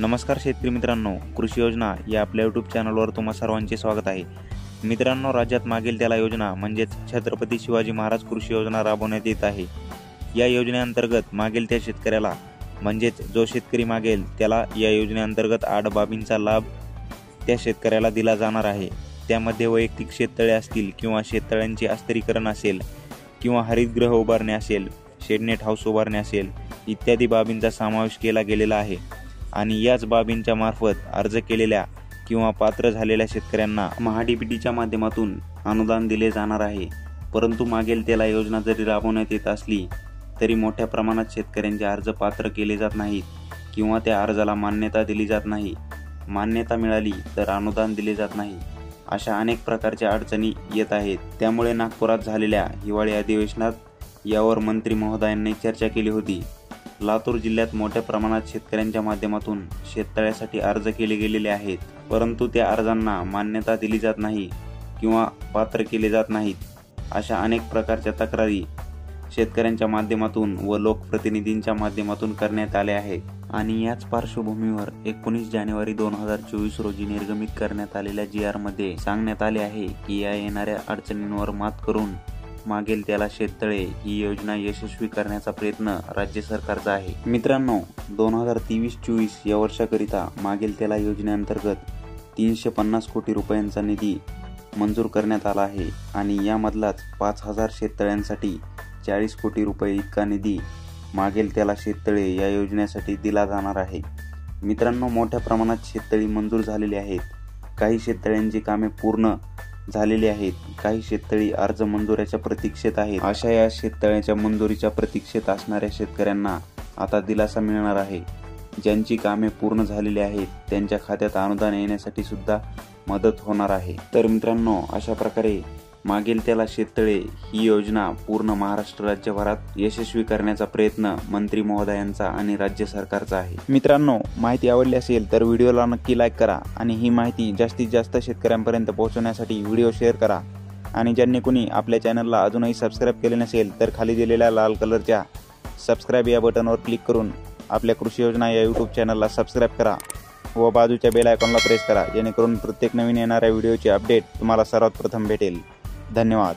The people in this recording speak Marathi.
नमस्कार शेतकरी मित्रांनो, कृषी योजना या आपल्या यूट्यूब चॅनलवर तुम्हा सर्वांचे स्वागत आहे। मित्रांनो, राज्यात मागेल त्याला योजना म्हणजेच छत्रपती शिवाजी महाराज कृषी योजना राबवण्यात येत आहे। या योजनेअंतर्गत मागेल त्या शेतकऱ्याला म्हणजेच जो शेतकरी मागेल त्याला या योजनेअंतर्गत 8 बाबींचा लाभ त्या शेतकऱ्याला दिला जाणार आहे। त्यामध्ये वैयक्तिक शेततळे असतील किंवा शेततळ्यांचे अस्तरीकरण असेल किंवा हरितगृह उभारणे असेल, शेडनेट हाऊस उभारणे असेल इत्यादी बाबींचा समावेश केला गेलेला आहे। आणि याच बाबींच्या मार्फत अर्ज केलेल्या किंवा पात्र झालेल्या शेतकऱ्यांना महाडीबीटीच्या माध्यमातून अनुदान दिले जाणार आहे। परंतु मागेल त्याला योजना जरी राबवण्यात येत असली तरी मोठ्या प्रमाणात शेतकऱ्यांचे अर्ज पात्र केले जात नाहीत किंवा त्या अर्जाला मान्यता दिली जात नाही। मान्यता मिळाली तर अनुदान दिले जात नाही। अशा अनेक प्रकारच्या अडचणी येत आहेत। त्यामुळे नागपुरात झालेल्या हिवाळी अधिवेशनात यावर मंत्री महोदयांनी चर्चा केली होती। लातूर जिल्ह्यात मोठ्या प्रमाणात शेतकऱ्यांच्या माध्यमातून शेततळ्यासाठी अर्ज केले गेलेले आहेत, परंतु त्या अर्जांना मान्यता दिली जात नाही किंवा पात्र केले जात नाहीत। अशा अनेक प्रकारच्या तक्रारी शेतकऱ्यांच्या माध्यमातून व लोकप्रतिनिधींच्या माध्यमातून करण्यात आल्या आहेत। आणि याच पार्श्वभूमीवर 19 जानेवारी 2024 रोजी निर्गमित करण्यात आलेल्या GR मध्ये सांगण्यात आले आहे की या येणाऱ्या अडचणींवर मात करून मागेल त्याला शेततळे ही योजना यशस्वी करण्याचा प्रयत्न राज्य सरकारचा आहे। मित्रांनो, 2023-24 या वर्षाकरिता मागेल त्याला योजनेअंतर्गत 350 कोटी रुपयांचा निधी मंजूर करण्यात आला आहे आणि यामधलाच 5000 शेततळ्यांसाठी 40 कोटी रुपये इतका निधी मागेल त्याला शेततळे या योजनेसाठी दिला जाणार आहे। मित्रांनो, मोठ्या प्रमाणात शेततळी मंजूर झालेली आहेत। काही शेततळ्यांची कामे पूर्ण झालेली आहेत, काही शेततळी अर्ज मंजुरीच्या प्रतीक्षेत आहेत। अशा या शेततळ्याच्या मंजुरीच्या प्रतीक्षेत असणाऱ्या शेतकऱ्यांना आता दिलासा मिळणार आहे। ज्यांची कामे पूर्ण झालेली आहेत त्यांच्या खात्यात अनुदान येण्यासाठी सुद्धा मदत होणार आहे। तर मित्रांनो, अशा प्रकारे मागेल त्याला शेततळे ही योजना पूर्ण महाराष्ट्र राज्यभरात यशस्वी करण्याचा प्रयत्न मंत्री महोदयांचा आणि राज्य सरकारचा आहे। मित्रांनो, माहिती आवडली असेल तर व्हिडिओला नक्की लाईक करा आणि ही माहिती जास्तीत जास्त शेतकऱ्यांपर्यंत पोहोचवण्यासाठी व्हिडिओ शेअर करा। आणि ज्यांनी कुणी आपल्या चॅनलला अजूनही सबस्क्राईब केले नसेल तर खाली दिलेल्या लाल कलरच्या सबस्क्राईब या बटनवर क्लिक करून आपल्या कृषी योजना या यूट्यूब चॅनलला सबस्क्राईब करा व बाजूच्या बेल आयकॉनला प्रेस करा, जेणेकरून प्रत्येक नवीन येणाऱ्या व्हिडिओची अपडेट तुम्हाला सर्वात प्रथम भेटेल। धन्यवाद।